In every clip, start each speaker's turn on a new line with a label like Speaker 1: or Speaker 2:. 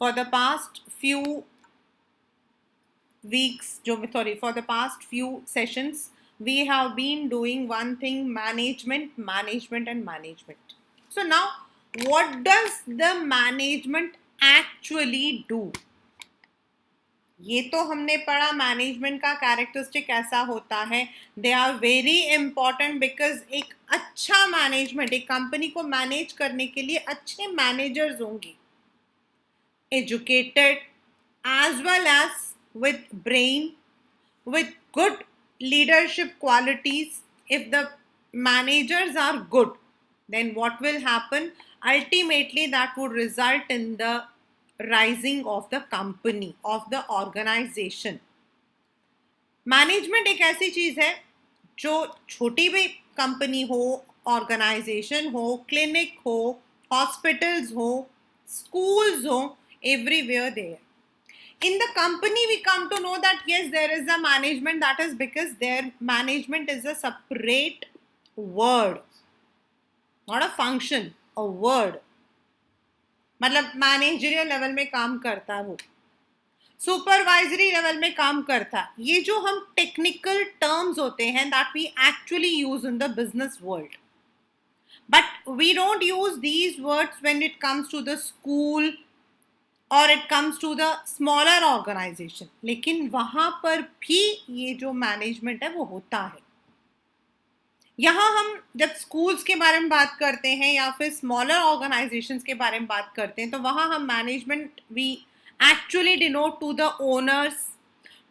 Speaker 1: For the past few weeks, for the past few sessions, we have been doing one thing: management, management, and management. So now, what does the management actually do? ये तो हमने पढ़ा management का characteristic ऐसा होता है. They are very important because एक अच्छा मैनेजमेंट, एक कंपनी को मैनेज करने के लिए अच्छे मैनेजर्स होंगे, educated as well as with brain, with good leadership qualities. If the managers are good, then what will happen? Ultimately, that would result in the rising of the company, of the organization. Management एक ऐसी चीज है जो छोटी भी company हो, organisation हो, clinic हो, हॉस्पिटल्स हो, schools हो, everywhere there. In the company, we come to know that yes, there is a management. That is because their management is a separate word, not a function, a word. मतलब managerial level में काम करता है, वो supervisory level में काम करता है. ये जो हम टेक्निकल टर्म्स होते हैं that we actually use in the business world, but we don't use these words when it comes to the school और it comes to the smaller organization. लेकिन वहां पर भी ये जो मैनेजमेंट है वो होता है. यहाँ हम जब स्कूल्स के बारे में बात करते हैं या फिर स्मॉलर ऑर्गेनाइजेशंस के बारे में बात करते हैं, तो वहाँ हम management we actually denote to the owners,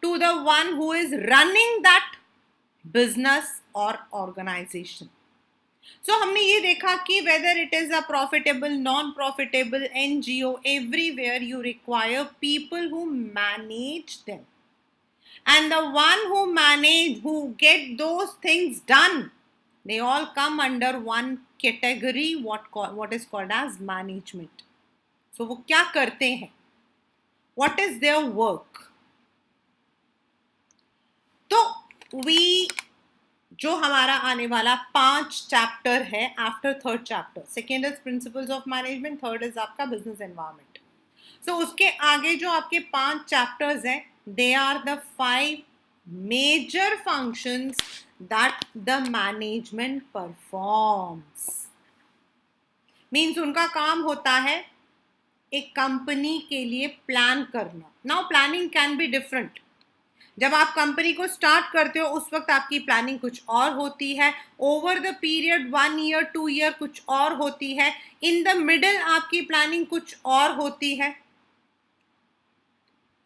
Speaker 1: to the one who is running that business और ऑर्गेनाइजेशन. सो हमने ये देखा कि whether it is a profitable, non profitable, NGO, everywhere you require people who manage them, and the one who manage, who get those things done, they all come under one category, what is called as management. So वो क्या करते हैं? What is their work? तो जो हमारा आने वाला 5 chapter है after third chapter, second is principles of management, third is आपका बिजनेस एनवायरनमेंट. सो उसके आगे जो आपके 5 चैप्टर्स हैं, they are the 5 major functions that the management performs. Means उनका काम होता है एक कंपनी के लिए प्लान करना. Now planning can be different. जब आप कंपनी को स्टार्ट करते हो उस वक्त आपकी प्लानिंग कुछ और होती है, over the period 1 year 2 year कुछ और होती है, इन द मिडल आपकी प्लानिंग कुछ और होती है.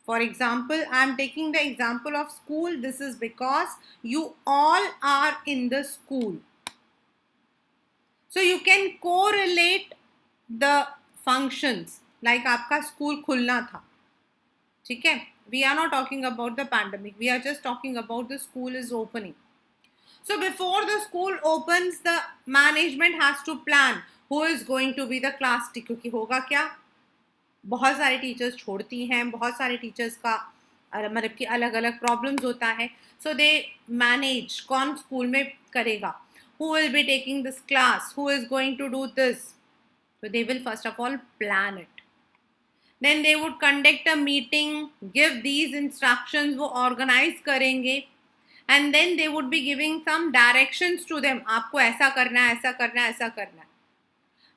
Speaker 1: For example, I am taking the example of school. This is because you all are in the school. So you can correlate the functions. Like आपका स्कूल खुलना था, ठीक है? We are not talking about the pandemic. We are just talking about the school is opening. So before the school opens, the management has to plan who is going to be the class teacher. क्योंकि होगा क्या? बहुत सारे teachers छोड़ती हैं, बहुत सारे teachers का मतलब कि अलग अलग प्रॉब्लम्स होता है. सो दे मैनेज कौन स्कूल में करेगा, who will be taking this class, who is going to do this. So they will first of all plan it, then they would conduct a meeting, give these instructions, वो organise करेंगे, and then they would be giving some directions to them, आपको ऐसा करना है, ऐसा करना है, ऐसा करना है.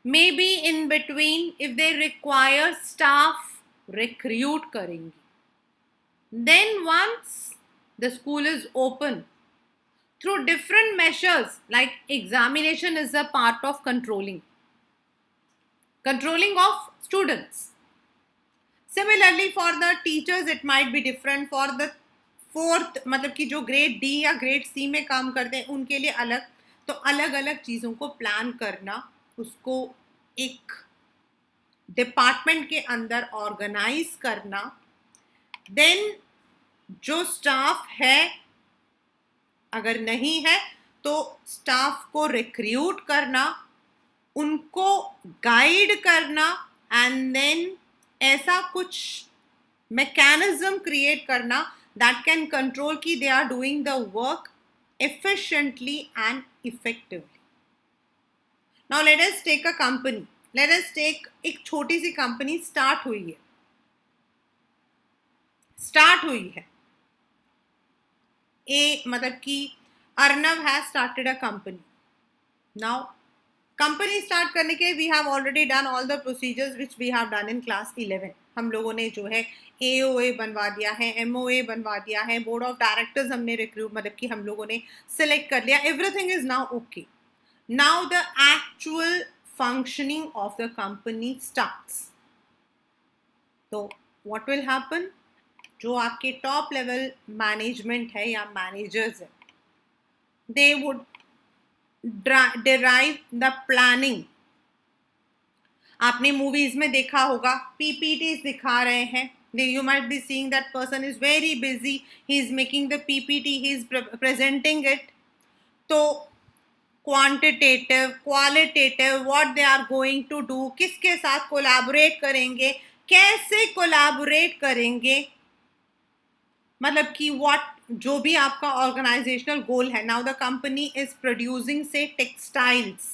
Speaker 1: Maybe in between, if they require staff, recruit करेंगी. Then once the school is open, through different measures, like examination is a part of controlling of students. Similarly for the teachers it might be different. For the fourth, मतलब कि जो grade D या grade C में काम करते हैं उनके लिए अलग. तो अलग अलग चीज़ों को प्लान करना, उसको एक डिपार्टमेंट के अंदर ऑर्गेनाइज करना. देन जो स्टाफ है, अगर नहीं है तो स्टाफ को रिक्रूट करना, उनको गाइड करना, एंड देन ऐसा कुछ मैकेनिज्म क्रिएट करना दैट कैन कंट्रोल कि they are doing the work efficiently and effectively. Now let us take a company. Let us take एक छोटी सी कंपनी स्टार्ट हुई है. स्टार्ट हुई है। ए मतलब कि Arnav has started a company. Now company start करने के we have already done all the procedures which we have done in class 11। हम लोगों ने जो है AOA बनवा दिया है, MOA बनवा दिया है, बोर्ड ऑफ डायरेक्टर्स हमने रिक्रूट मतलब कि हम लोगों ने सिलेक्ट कर लिया, everything is now okay. Now the actual functioning of the company starts. तो व्हाट विल हैपन, जो आपके टॉप लेवल मैनेजमेंट है या मैनेजर्स है, they would derive the planning. आपने मूवीज में देखा होगा PPTs दिखा रहे हैं, you might be seeing that person is very busy, he is making the PPT, he is presenting it. तो quantitative, qualitative, what they are going to do, किसके साथ कोलैबोरेट करेंगे, कैसे कोलैबोरेट करेंगे, मतलब कि व्हाट जो भी आपका ऑर्गेनाइजेशनल गोल है। Now the company is producing से टेक्सटाइल्स,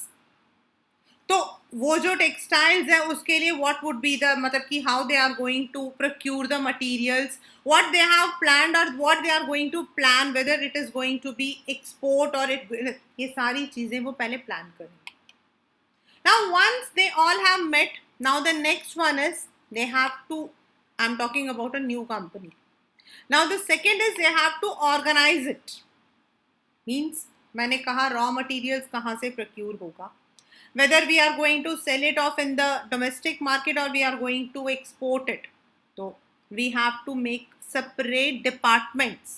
Speaker 1: तो वो जो टेक्सटाइल्स है उसके लिए व्हाट वुड बी द मतलब कि how they are going to procure the materials, what they have planned और what they are going to plan, whether it is going to be export और इट, ये सारी चीजें वो पहले प्लान करेंगे। Now once they all have met, now the next one is they have to, I am talking about a new company. Now the second is they have to organize it. Means मैंने कहा raw materials कहाँ से procure होगा, whether we are going to sell it off in the domestic market or we are going to export it. तो we have to make separate departments.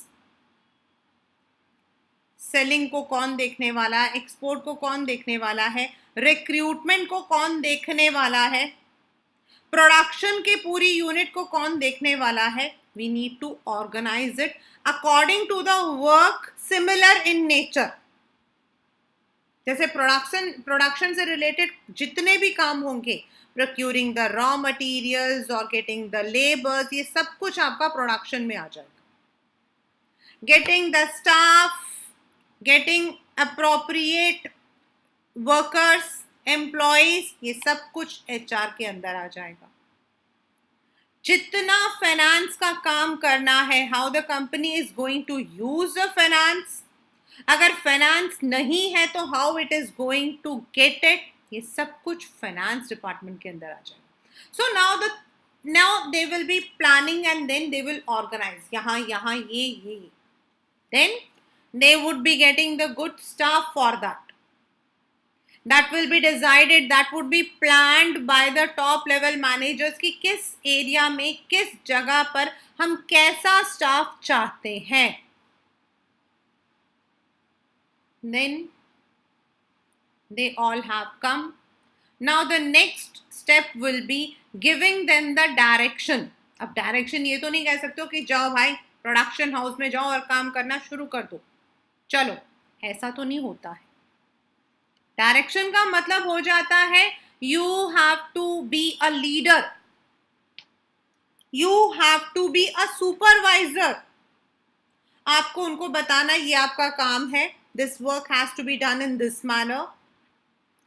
Speaker 1: Selling को कौन देखने वाला है, export को कौन देखने वाला है, recruitment को कौन देखने वाला है, प्रोडक्शन की पूरी यूनिट को कौन देखने वाला है। We need to organize it according to the work similar in nature. जैसे प्रोडक्शन से रिलेटेड जितने भी काम होंगे, procuring the raw materials और getting the labors, ये सब कुछ आपका प्रोडक्शन में आ जाएगा। Getting the staff, getting appropriate workers, employees, ये सब कुछ HR के अंदर आ जाएगा। जितना फाइनेंस का काम करना है, how the company is going to use the finance, अगर फाइनेंस नहीं है तो how it is going to get it, ये सब कुछ फाइनेंस डिपार्टमेंट के अंदर आ जाएगा। So now they will be planning and then they will organise, यहाँ यहाँ ये then they would be getting the good staff for that, that will be decided, that would be planned by the top level managers कि किस area में किस जगह पर हम कैसा स्टाफ चाहते हैं। Then they all have come. Now the next step will be giving them the direction. अब डायरेक्शन ये तो नहीं कह सकते हो कि जाओ भाई प्रोडक्शन हाउस में जाओ और काम करना शुरू कर दो, चलो, ऐसा तो नहीं होता है। डायरेक्शन का मतलब हो जाता है you have to be a leader, you have to be a supervisor. आपको उनको बताना ये आपका काम है, this work has to be done in this manner.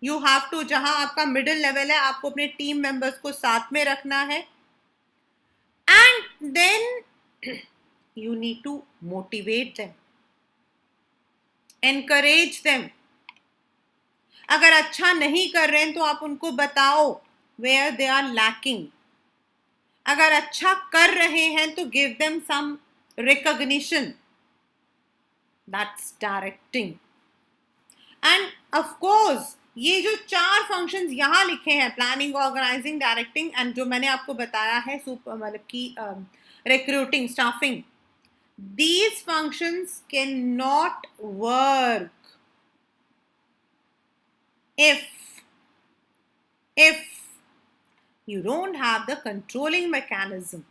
Speaker 1: You have to, जहां आपका मिडिल लेवल है आपको अपने टीम मेंबर्स को साथ में रखना है, and then you need to motivate them, encourage them. अगर अच्छा नहीं कर रहे हैं तो आप उनको बताओ वेयर दे आर लैकिंग, अगर अच्छा कर रहे हैं तो give them some recognition, that's directing. And of course ये जो 4 फंक्शंस यहाँ लिखे हैं, प्लानिंग, ऑर्गेनाइजिंग, डायरेक्टिंग एंड जो मैंने आपको बताया है मतलब कि recruiting, staffing, these functions cannot work if you don't have the controlling mechanism.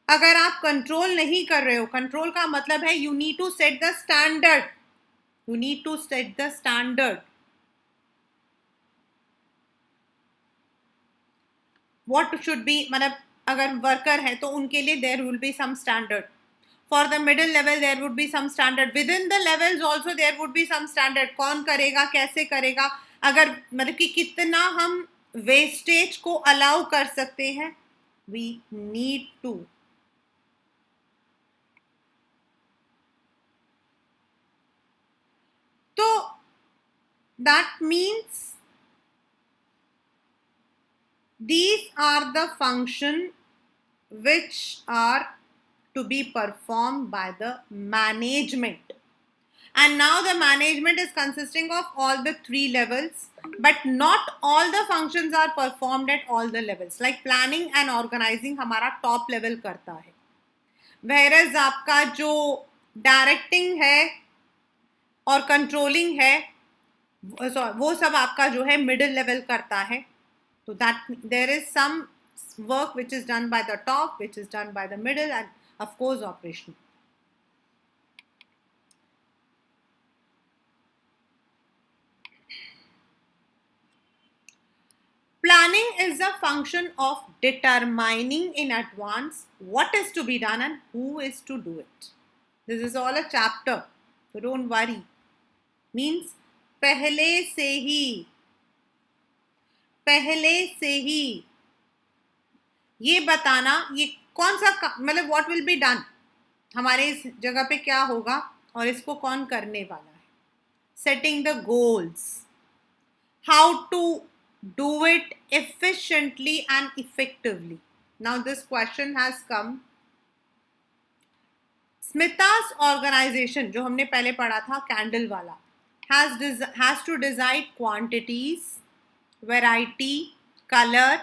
Speaker 1: अगर आप कंट्रोल नहीं कर रहे हो, कंट्रोल का मतलब है you need to set the standard, you need to set the standard. What should be, मतलब अगर वर्कर है तो उनके लिए there will be some standard, for the middle level there would be some standard, within the levels also there would be some standard. कौन करेगा, कैसे करेगा, अगर मतलब कि कितना हम वेस्टेज को अलाउ कर सकते हैं, वी नीड टू. तो that means these are the function which are to be performed by the management. And now the management is consisting of all the three levels, but not all the functions are performed at all the levels. Like planning and organizing हमारा top level करता है, whereas आपका जो directing है और controlling है वो सब आपका जो है middle level करता है. So that there is some work which is done by the top, which is done by the middle, and of course operation. Planning is a function of determining in advance what is to be done and who is to do it. This is all a chapter, so don't worry. Means पहले से ही ये बताना ये कौन सा मतलब what will be done, हमारे इस जगह पे क्या होगा और इसको कौन करने वाला है. Setting the goals, how to do it efficiently and effectively. Now this question has come. Smita's organization जो हमने पहले पढ़ा था कैंडल वाला has to decide quantities, variety, color,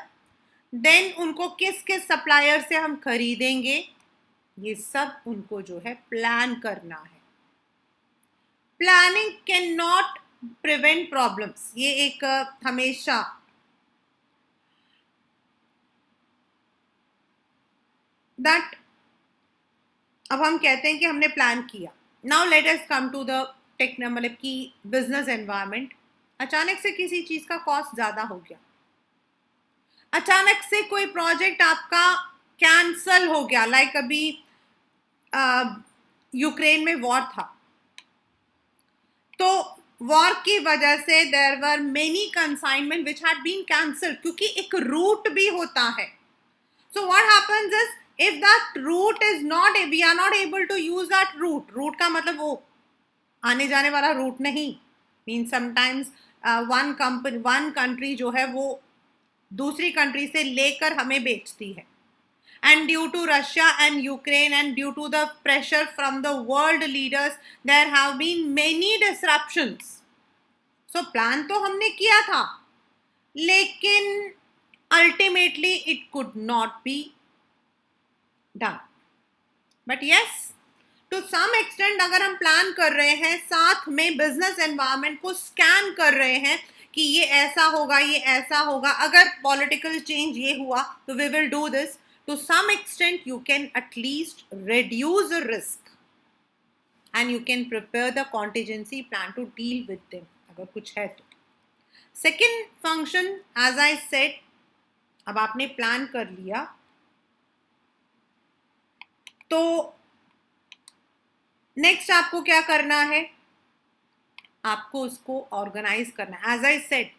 Speaker 1: then उनको किस किस सप्लायर से हम खरीदेंगे, ये सब उनको जो है प्लान करना है. Planning can not prevent problems, ये एक हमेशा दैट अब हम कहते हैं कि हमने प्लान किया. Now let us come to the मतलब कि बिजनेस एनवायरनमेंट. अचानक से किसी चीज का कॉस्ट ज्यादा हो गया, अचानक से कोई प्रोजेक्ट आपका कैंसल हो गया, लाइक अभी यूक्रेन में वॉर था, तो वॉर की वजह से there were many consignment which had been cancelled, क्योंकि एक रूट भी होता है. So what happens is if that route is not, we are not able to use that route का मतलब वो आने जाने वाला रूट नहीं. मीन समटाइम्स वन कंट्री जो है वो दूसरी कंट्री से लेकर हमें बेचती है, and due to Russia and Ukraine and due to the pressure from the world leaders there have been many disruptions. So plan तो हमने किया था, लेकिन ultimately it could not be done. But yes, to some extent अगर हम plan कर रहे हैं, साथ में बिजनेस एनवायरनमेंट को स्कैन कर रहे हैं कि ये ऐसा होगा, ये ऐसा होगा, अगर पॉलिटिकल चेंज ये हुआ तो we will do this. To some extent you can at least reduce the risk and you can prepare the contingency plan to deal with them अगर कुछ है तो. Second function, as I said, अब आपने plan कर लिया तो next आपको क्या करना है, आपको उसको ऑर्गेनाइज करना है. As I said,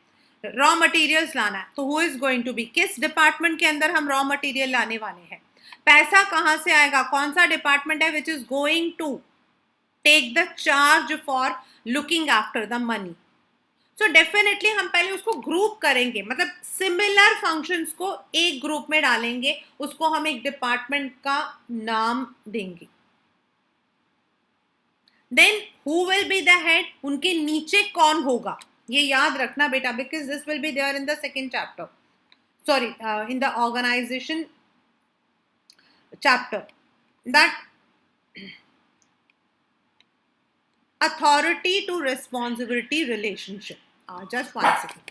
Speaker 1: raw materials लाना है, तो who is going to be, किस डिपार्टमेंट के अंदर हम रॉ मटेरियल लाने वाले हैं, पैसा कहां से आएगा, कौन सा डिपार्टमेंट है which is going to take the charge for looking after the money. So definitely हम पहले उसको ग्रुप करेंगे, मतलब सिमिलर फंक्शंस को एक ग्रुप में डालेंगे, उसको हम एक डिपार्टमेंट का नाम देंगे. Then who will be the head, उनके नीचे कौन होगा, ये याद रखना बेटा, because this will be there in the second chapter, sorry in the organisation chapter, that authority to responsibility relationship. Just one second.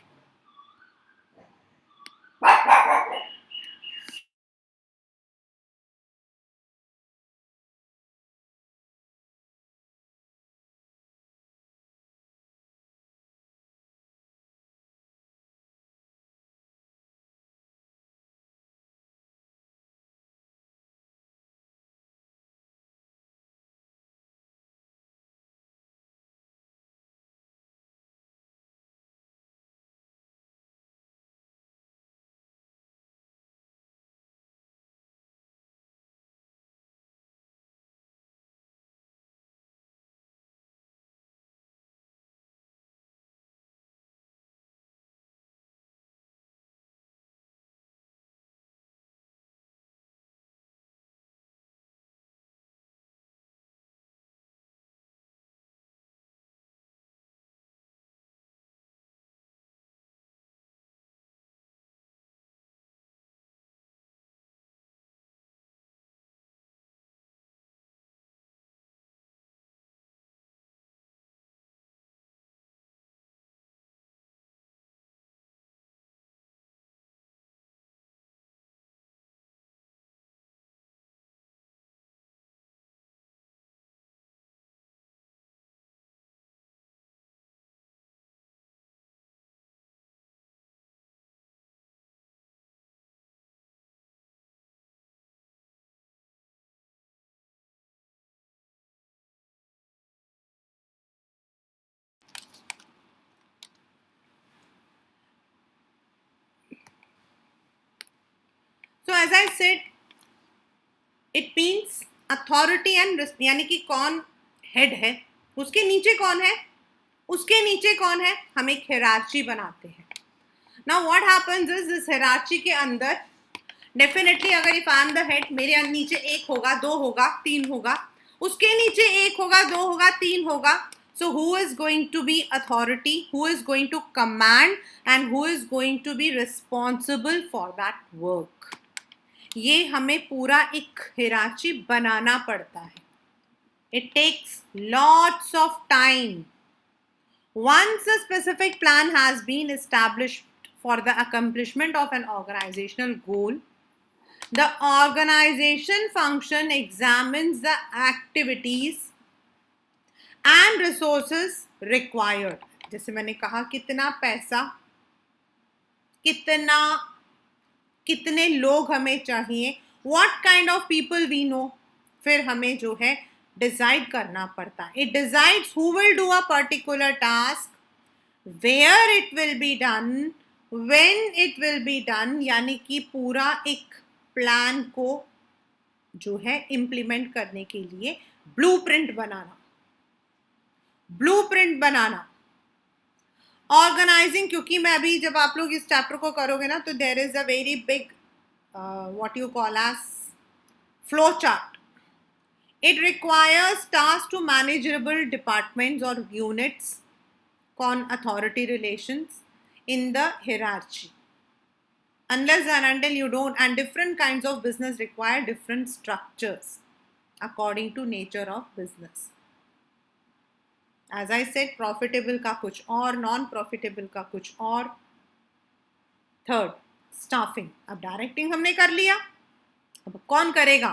Speaker 1: As I said, it means authority and, यानी कि कौन हेड है, उसके नीचे कौन है, उसके नीचे कौन है, हम एक हिरार्ची बनाते हैं. नाउ व्हाट हैपेंस इज, इस हिरार्ची के अंदर डेफिनेटली अगर if I am the head, मेरे नीचे एक होगा, दो होगा, तीन होगा, उसके नीचे एक होगा, दो होगा, तीन होगा. So who is going to be authority, who is going to command and who is going to be responsible for that work? ये हमें पूरा एक हिराची बनाना पड़ता है. It takes lots of time. Once a specific plan has been established for the accomplishment of an organizational goal, the organization function examines the activities and resources required. जैसे मैंने कहा, कितना पैसा, कितने लोग हमें चाहिए, what kind of people we know, फिर हमें जो है डिसाइड करना पड़ता है. It decides who will do a particular task, where it will be done, when it will be done. यानी कि पूरा एक प्लान को जो है इम्प्लीमेंट करने के लिए ब्लूप्रिंट बनाना. ऑर्गेनाइजिंग, क्योंकि मैं अभी जब आप लोग इस चैप्टर को करोगे ना, तो there is a very big what you call as flow chart. It requires task to manageable departments और यूनिट्स, कौन authority relations in the hierarchy. Unless and until you don't, and different kinds of business require different structures according to nature of business. As I said, profitable का कुछ और, non profitable का कुछ और. Third, staffing. अब directing हमने कर लिया, अब कौन करेगा?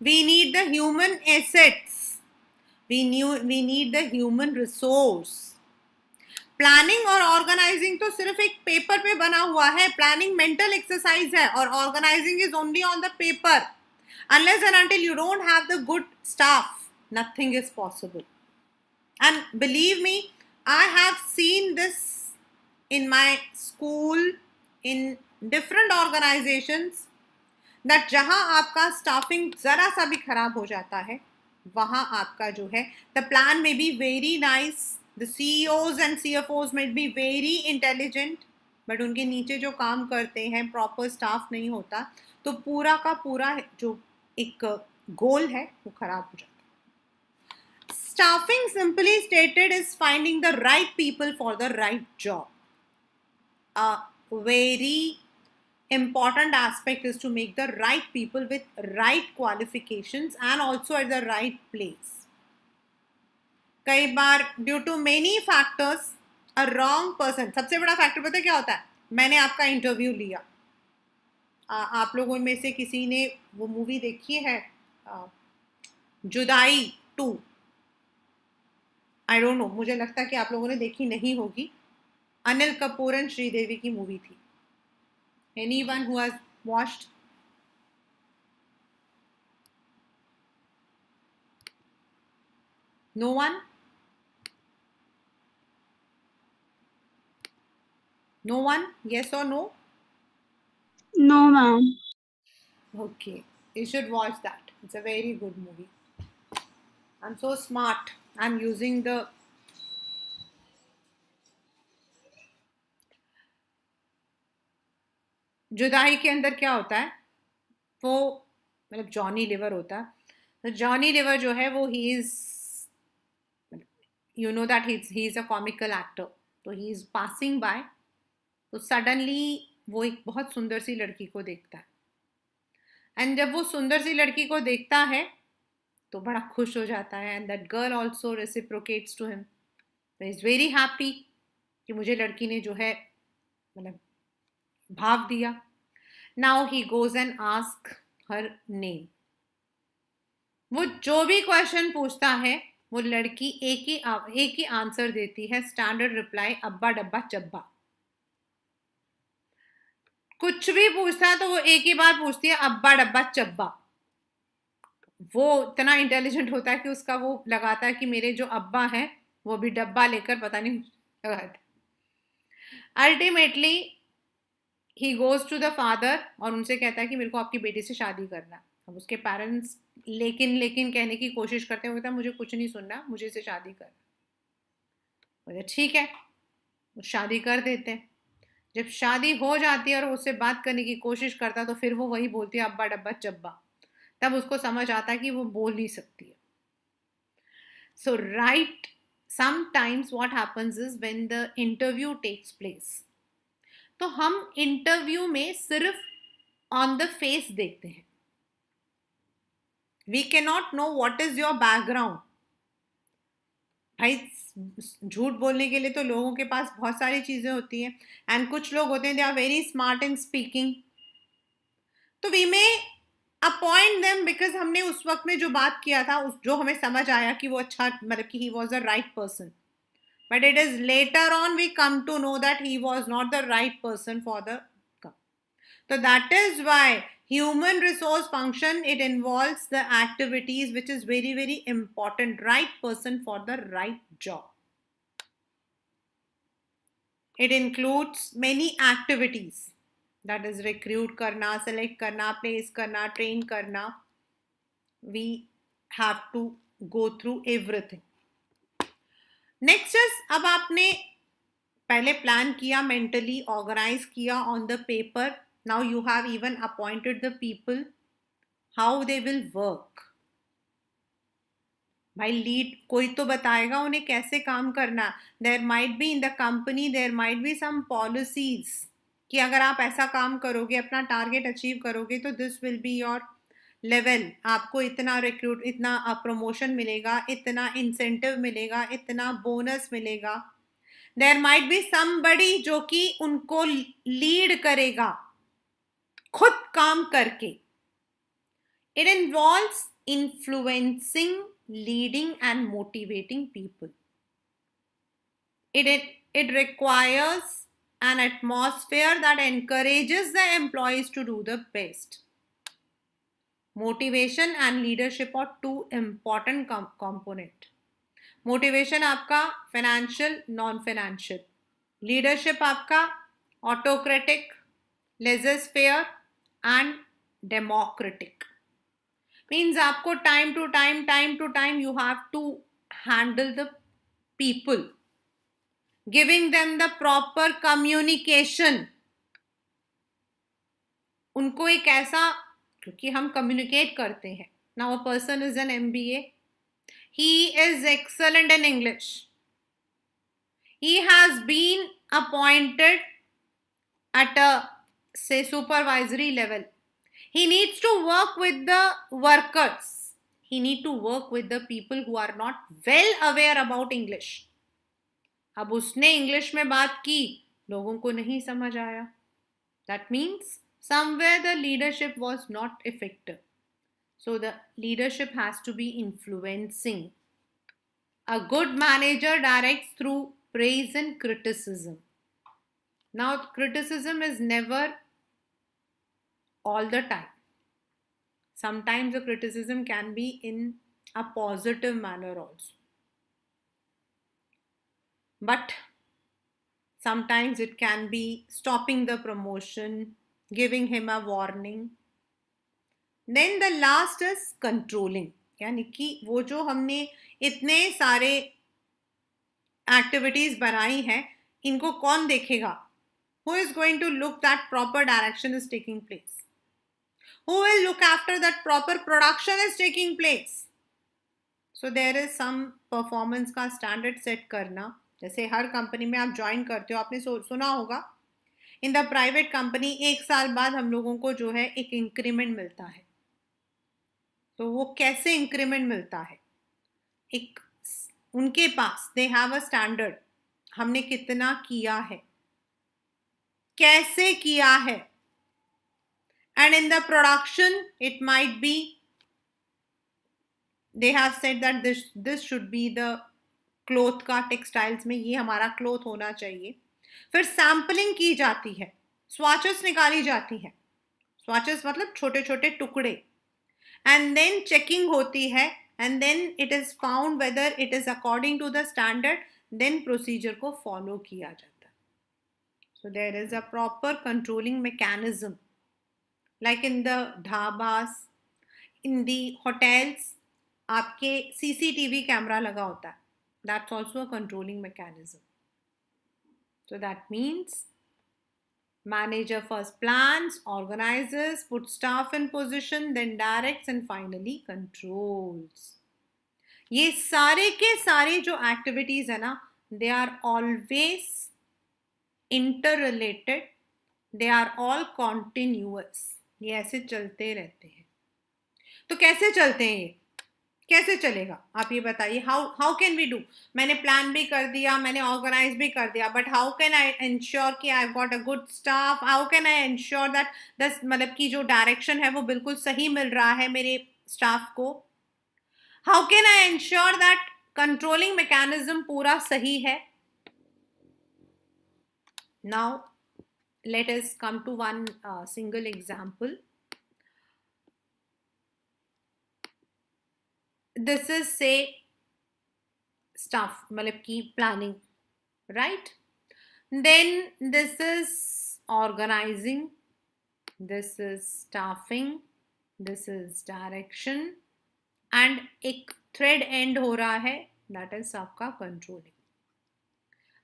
Speaker 1: We need the human assets, we need the human resource. Planning और ऑर्गेनाइजिंग तो सिर्फ एक पेपर पे बना हुआ है. प्लानिंग मेंटल एक्सरसाइज है और organising is only on the paper. Unless and until you don't have the good staff, nothing is possible. And believe me, I have seen this in my school, in different organizations, that जहां आपका staffing जरा सा भी खराब हो जाता है, वहां आपका जो है the plan may be very nice, the CEOs and CFOs may be very intelligent, but उनके नीचे जो काम करते हैं प्रॉपर स्टाफ नहीं होता, तो पूरा का पूरा जो एक गोल है वो खराब हो जाता है. Staffing, simply stated, is finding the right people for the right job. A very important aspect is to make the right people with right qualifications and also at the right place. कई बार due to many factors a wrong person, सबसे बड़ा factor पता है क्या होता है? मैंने आपका इंटरव्यू लिया, आप लोगों में से किसी ने वो मूवी देखी है जुदाई 2? आई डोंट नो, मुझे लगता है कि आप लोगों ने देखी नहीं होगी. अनिल कपूर एंड श्रीदेवी की मूवी थी. Anyone who has watched? No one? No one? Yes or no?
Speaker 2: No, ma'am.
Speaker 1: Okay, you should watch that. It's a very good movie. I'm so smart. I'm using the जुदाई के अंदर क्या होता है, वो मतलब जॉनी लिवर होता है. तो जॉनी लिवर जो है वो he is, you know that he is a comical actor. तो ही इज पासिंग बाय, तो सडनली वो एक बहुत सुंदर सी लड़की को देखता है. एंड जब वो सुंदर सी लड़की को देखता है तो बड़ा खुश हो जाता है. And that girl also reciprocates to him. He is very happy कि मुझे लड़की ने जो है मतलब भाव दिया. Now he goes and ask her name. वो जो भी क्वेश्चन पूछता है वो लड़की एक ही आंसर देती है. स्टैंडर्ड रिप्लाई, अब्बा डब्बा चब्बा. कुछ भी पूछता है तो वो एक ही बार पूछती है, अब्बा डब्बा चब्बा. वो इतना इंटेलिजेंट होता है कि उसका वो लगाता है कि मेरे जो अब्बा हैं वो भी डब्बा लेकर पता नहीं लगाते. Ultimately he goes to the father और उनसे कहता है कि मेरे को आपकी बेटी से शादी करना है। अब उसके पेरेंट्स लेकिन लेकिन कहने की कोशिश करते हैं, वो कहता है मुझे कुछ नहीं सुनना, मुझे इसे शादी करना। बोले ठीक है, वो शादी कर देते हैं। जब शादी हो जाती है और उससे बात करने की कोशिश करता है तो फिर वो वही बोलती है अब्बा डब्बा चब्बा। तब उसको समझ आता है कि वो बोल नहीं सकती है। सो right, sometimes what happens is when the interview takes place, तो हम इंटरव्यू में सिर्फ ऑन द फेस देखते हैं। We can not know what is your background. भाई झूठ बोलने के लिए तो लोगों के पास बहुत सारी चीजें होती हैं, एंड कुछ लोग होते हैं they are very smart in speaking, तो we may appoint them because हमने उस वक्त में जो बात किया था उस जो हमें समझ आया कि वो अच्छा, मतलब कि he was the right person, but it is later on we come to know that he was not the right person for the company. So that is why human resource function, it involves the activities which is very very important, right person for the right job. It includes many activities, that is recruit karna, select karna, place karna, train karna. We have to go through everything. Next is, अब आपने पहले plan किया, mentally organise किया on the paper, now you have even appointed the people, how they will work. भाई lead कोई तो बताएगा उन्हें कैसे काम करना। There might be in the company, there might be some policies कि अगर आप ऐसा काम करोगे, अपना टारगेट अचीव करोगे तो this will be your level, आपको इतना रिक्रूट, इतना प्रमोशन मिलेगा, इतना इंसेंटिव मिलेगा, इतना बोनस मिलेगा। देयर माइट बी समबडी जो कि उनको लीड करेगा खुद काम करके। It involves influencing, leading and motivating people. It requires an atmosphere that encourages the employees to do the best. Motivation and leadership are two important component. Motivation आपका financial, non-financial. Leadership आपका autocratic, laissez-faire and democratic. Means आपको time to time you have to handle the people, giving them the proper communication. उनको एक ऐसा, क्योंकि हम communicate करते हैं. Now a person is an MBA. He is excellent in English. He has been appointed at a, say, supervisory level. He needs to work with the workers. He needs to work with the people who are not well aware about English. अब उसने English में बात की, लोगों को नहीं समझ आया. That means somewhere the leadership was not effective. So the leadership has to be influencing. A good manager directs through praise and criticism. Now, criticism is never all the time. Sometimes the criticism can be in a positive manner also. But sometimes it can be stopping the promotion, giving him a warning. Then the last is controlling. यानी कि वो जो हमने इतने सारे activities बनाई हैं, इनको कौन देखेगा? Who is going to look that proper direction is taking place? Who will look after that proper production is taking place? So there is some performance का standard set करना. जैसे हर कंपनी में आप ज्वाइन करते हो, आपने सुना होगा इन द प्राइवेट कंपनी 1 साल बाद हम लोगों को जो है एक इंक्रीमेंट मिलता है. तो वो कैसे इंक्रीमेंट मिलता है? एक उनके पास दे हैव अ स्टैंडर्ड, हमने कितना किया है, कैसे किया है. And in the production it might be they have said that this should be the cloth का, टेक्सटाइल्स में ये हमारा क्लोथ होना चाहिए. फिर सैम्पलिंग की जाती है, स्वाचेस निकाली जाती है. स्वाचेस मतलब छोटे छोटे टुकड़े. एंड देन चेकिंग होती है, and then it is found whether it is according to the standard, then procedure को फॉलो किया जाता है. So there is a proper controlling mechanism, like in the dhabas, in the hotels, आपके CCTV camera लगा होता है. That's also a controlling mechanism. So that means manager first plans, organizes, puts staff in position, then directs and finally controls. ये सारे के सारे जो activities है ना, they are always interrelated, they are all continuous. ये ऐसे चलते रहते हैं. तो कैसे चलते हैं ये, कैसे चलेगा आप ये बताइए. How can we do. मैंने प्लान भी कर दिया, मैंने ऑर्गेनाइज भी कर दिया, but how can I ensure कि I got a good staff. How can I ensure that this मतलब कि जो डायरेक्शन है वो बिल्कुल सही मिल रहा है मेरे स्टाफ को. How can I ensure that controlling mechanism पूरा सही है. Now let us come to one single example. This is say stuff मतलब की planning, right? Then this is organizing, this is staffing, this is direction, and एक thread end हो रहा है, that is आपका controlling.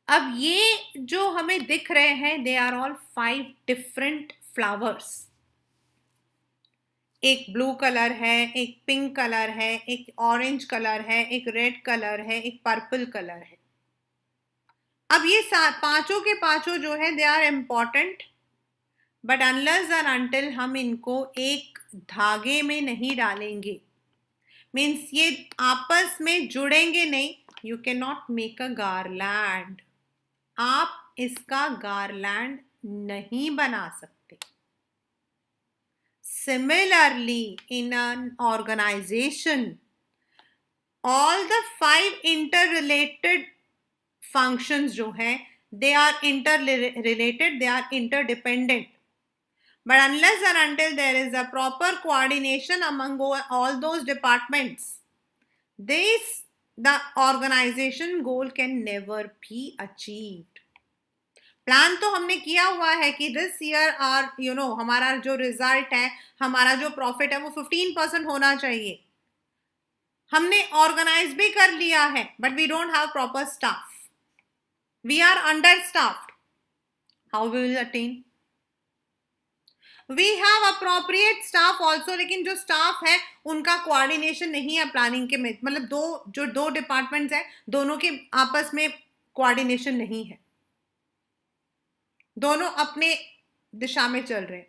Speaker 1: अब ये जो हमें दिख रहे हैं, they are all 5 different flowers. एक ब्लू कलर है, एक पिंक कलर है, एक ऑरेंज कलर है, एक रेड कलर है, एक पर्पल कलर है. अब ये पांचों के पांचों जो है they are important, but unless and until हम इनको एक धागे में नहीं डालेंगे, मीन्स ये आपस में जुड़ेंगे नहीं, you can not make a garland. आप इसका गारलैंड नहीं बना सकते. Similarly, in an organization, all the 5 interrelated functions जो हैं, they are interrelated, they are interdependent. But unless and until there is a proper coordination among all those departments, the organization goal can never be achieved. Plan तो हमने किया हुआ है कि this year are हमारा जो रिजल्ट है, हमारा जो प्रॉफिट है वो 15% होना चाहिए. हमने ऑर्गेनाइज भी कर लिया है, but we don't have proper staff, we are under staffed. How we will attend. We have appropriate staff also, लेकिन जो स्टाफ है उनका कोऑर्डिनेशन नहीं है प्लानिंग के में. मतलब दो डिपार्टमेंट्स है, दोनों के आपस में कोऑर्डिनेशन नहीं है, दोनों अपने दिशा में चल रहे हैं.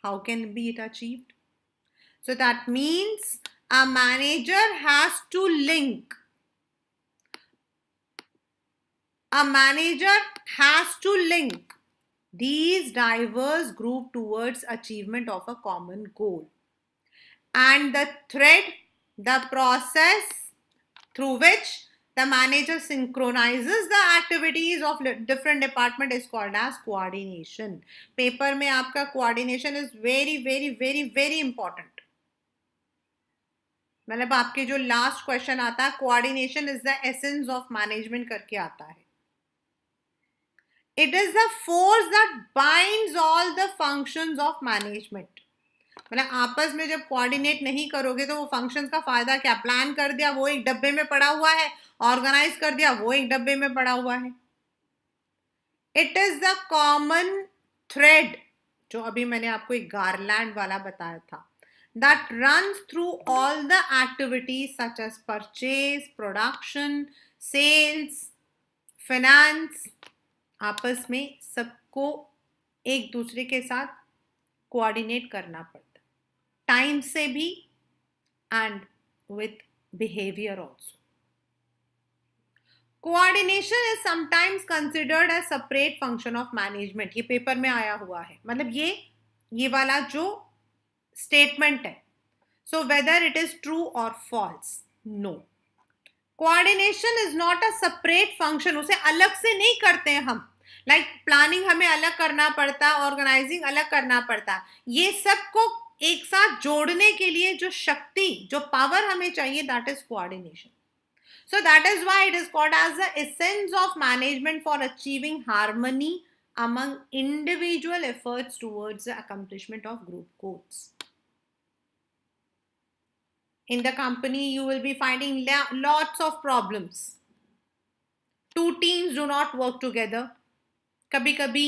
Speaker 1: How can be it achieved. So that means a manager has to link, a manager has to link these diverse group towards achievement of a common goal, and the thread, the process through which the manager synchronizes the activities of different department is called as coordination. Paper में आपका coordination is very very very very important. मतलब आपके जो last question आता है, coordination is the essence of management करके आता है. It is the force that binds all the functions of management. मतलब आपस में जब कोऑर्डिनेट नहीं करोगे तो वो फंक्शंस का फायदा क्या. प्लान कर दिया वो एक डब्बे में पड़ा हुआ है, ऑर्गेनाइज कर दिया वो एक डब्बे में पड़ा हुआ है. It is the common thread, जो अभी मैंने आपको एक गारलैंड वाला बताया था, that runs through all the activities such as purchase, production, sales, finance. आपस में सबको एक दूसरे के साथ कोऑर्डिनेट करना पड़ता है, टाइम से भी and with behaviour also. Coordination is sometimes considered as separate function of management. ये पेपर में आया हुआ है, मतलब ये वाला जो स्टेटमेंट है. So whether it is true और false, no. Coordination is not a separate function. उसे अलग से नहीं करते हैं हम. लाइक प्लानिंग हमें अलग करना पड़ता, ऑर्गेनाइजिंग अलग करना पड़ता. ये सबको एक साथ जोड़ने के लिए जो शक्ति, जो पावर हमें चाहिए, that is coordination. So that is why it is called as the essence of management for achieving harmony among individual efforts towards the accomplishment of group goals. In the company, you will be finding lots of problems. Two teams do not work together. कभी कभी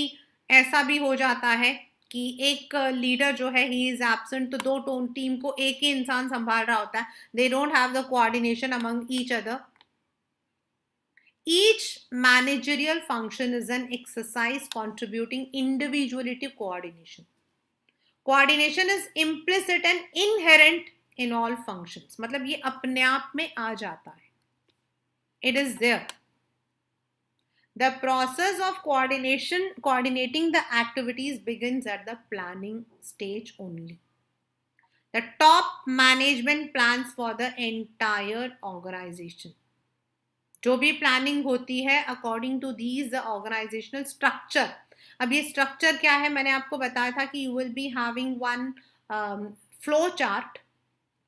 Speaker 1: ऐसा भी हो जाता है कि एक leader जो है ही इज एब्सेंट, तो दो टीम को एक ही इंसान संभाल रहा होता है. They don't have the coordination among each other. Each managerial function is an exercise contributing individually to coordination. Coordination is implicit and inherent in all functions. मतलब ये अपने आप में आ जाता है. It is there. The process of coordinating the activities begins at the planning stage only. The top management plans for the entire organization. जो भी planning होती है according to these organisational structure. अब ये स्ट्रक्चर क्या है, मैंने आपको बताया था कि you will be having one flow chart.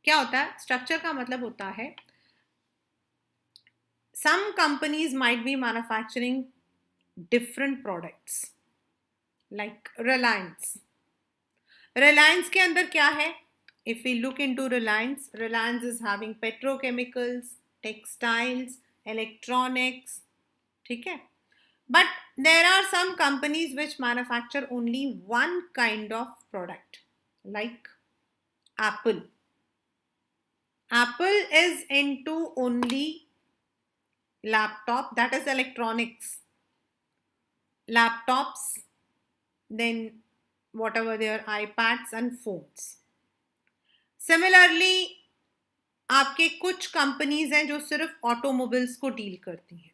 Speaker 1: क्या होता है स्ट्रक्चर का मतलब होता है, some companies might be manufacturing different products like Reliance. Reliance के अंदर क्या है, if we look into Reliance, Reliance is having petrochemicals, textiles, electronics, ठीक है. But there are some companies which manufacture only one kind of product, like Apple. Apple is into only laptop, that is electronics, laptops, then whatever their iPads and phones. Similarly, आपके कुछ companies हैं जो सिर्फ automobiles को deal करती हैं.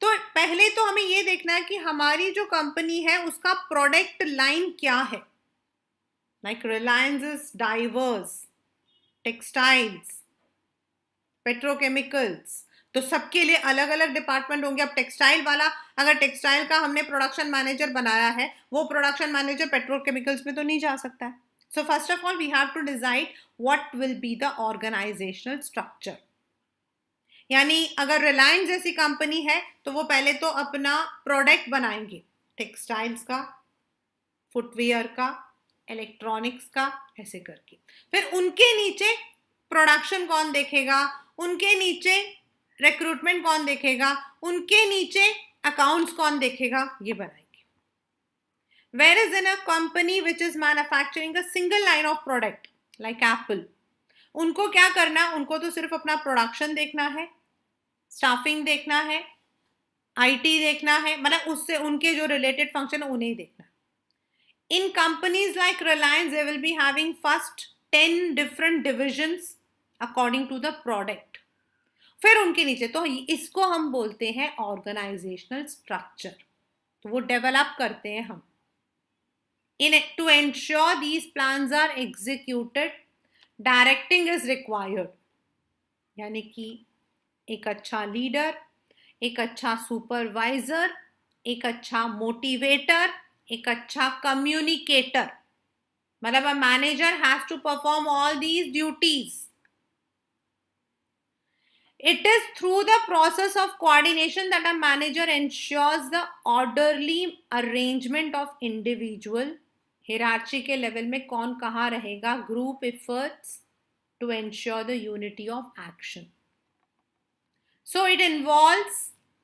Speaker 1: तो पहले तो हमें ये देखना है कि हमारी जो कंपनी है उसका प्रोडक्ट लाइन क्या है. Like Reliance is diverse, textiles, petrochemicals, तो सबके लिए अलग अलग डिपार्टमेंट होंगे. अब टेक्सटाइल वाला, अगर टेक्सटाइल का हमने प्रोडक्शन मैनेजर बनाया है, वो प्रोडक्शन मैनेजर पेट्रोकेमिकल्स में तो नहीं जा सकता है. So first of all, we have to decide what will be the organizational structure. यानी अगर रिलायंस जैसी कंपनी है तो वो पहले तो अपना प्रोडक्ट बनाएंगे, टेक्सटाइल्स का, फुटवेयर का, इलेक्ट्रॉनिक्स का, ऐसे करके. फिर उनके नीचे प्रोडक्शन कौन देखेगा, उनके नीचे रिक्रूटमेंट कौन देखेगा, उनके नीचे अकाउंट्स कौन देखेगा, ये बनाएंगे. Whereas in a company which is manufacturing a single line of product like Apple, उनको क्या करना है, उनको तो सिर्फ अपना प्रोडक्शन देखना है, स्टाफिंग देखना है, आईटी देखना है, मतलब उससे उनके जो रिलेटेड फंक्शन है उन्हें देखना है. In companies like Reliance, they will be having first 10 different divisions according to the product. फिर उनके नीचे, तो इसको हम बोलते हैं ऑर्गेनाइजेशनल स्ट्रक्चर. तो वो डेवलप करते हैं हम. To ensure these plans are executed, directing is required. यानी कि एक अच्छा लीडर, एक अच्छा सुपरवाइजर, एक अच्छा मोटिवेटर, एक अच्छा कम्युनिकेटर. मतलब a manager has to perform all these duties. It is through the process of coordination that a manager ensures the orderly arrangement of individual, hierarchy के लेवल में कौन कहाँ रहेगा, group efforts to ensure the unity of action. So it involves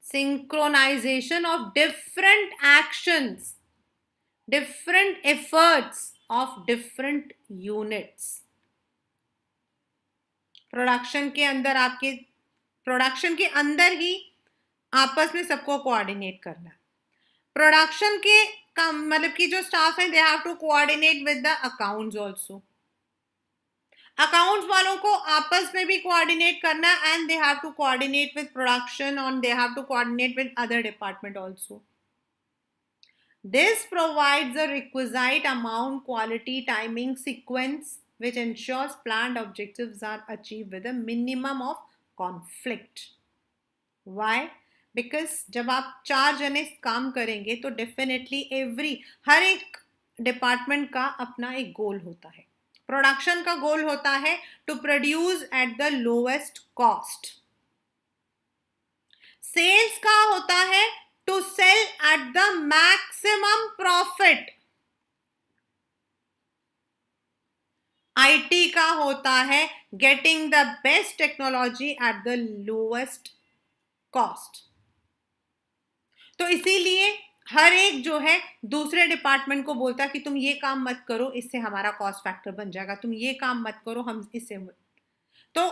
Speaker 1: synchronisation of different actions, different efforts of different units. Production के अंदर, आपके production के अंदर ही आपस में सबको कोऑर्डिनेट करना. प्रोडक्शन के मतलब कि जो स्टाफ है, they have to coordinate with the accounts also. Accounts वालों को आपस में भी कोऑर्डिनेट करना, and they have to coordinate with production, और they have to coordinate with other department also. This provides the requisite amount, quality, timing, sequence which ensures planned objectives are achieved with a minimum of conflict. Why? Because जब आप 4 जने काम करेंगे तो definitely हर एक department का अपना एक गोल होता है. प्रोडक्शन का गोल होता है to produce at the lowest cost. Sales का होता है to sell at the max होता है getting the best technology at the lowest cost. तो इसीलिए हर एक जो है दूसरे डिपार्टमेंट को बोलता है कि तुम ये काम मत करो, इससे हमारा कॉस्ट फैक्टर बन जाएगा, तुम ये काम मत करो, हम इससे तो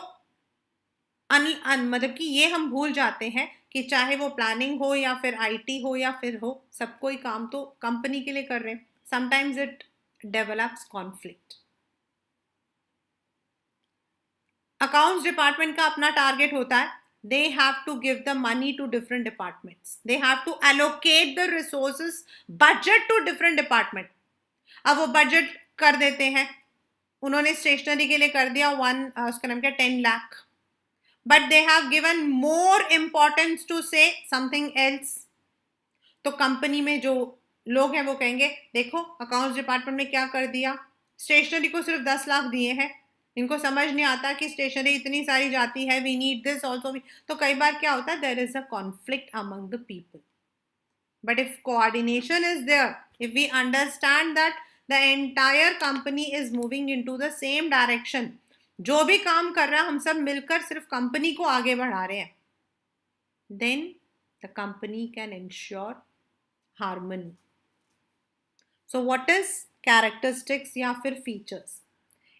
Speaker 1: मतलब कि ये हम भूल जाते हैं कि चाहे वो प्लानिंग हो या फिर आईटी हो या फिर हो, सब कोई काम तो कंपनी के लिए कर रहे हैं। Sometimes it develops conflict. Accounts department का अपना टारगेट होता है, they have to give the money to different departments, they have to allocate the resources, budget to different department। अब वो बजट कर देते हैं, उन्होंने स्टेशनरी के लिए कर दिया उसका नाम क्या 10 lakh, but they have given more importance to say something else. तो कंपनी में जो लोग हैं वो कहेंगे देखो अकाउंट्स डिपार्टमेंट ने क्या कर दिया, स्टेशनरी को सिर्फ 10 लाख दिए हैं, इनको समझ नहीं आता कि स्टेशनरी इतनी सारी जाती है, वी नीड दिस ऑल्सो। तो कई बार क्या होता है, there is a conflict among the people. But if coordination is there, if we understand that the entire company is moving into the same direction, जो भी काम कर रहा है हम सब मिलकर सिर्फ कंपनी को आगे बढ़ा रहे हैं, then the company can ensure harmony. So what is characteristics या फिर features?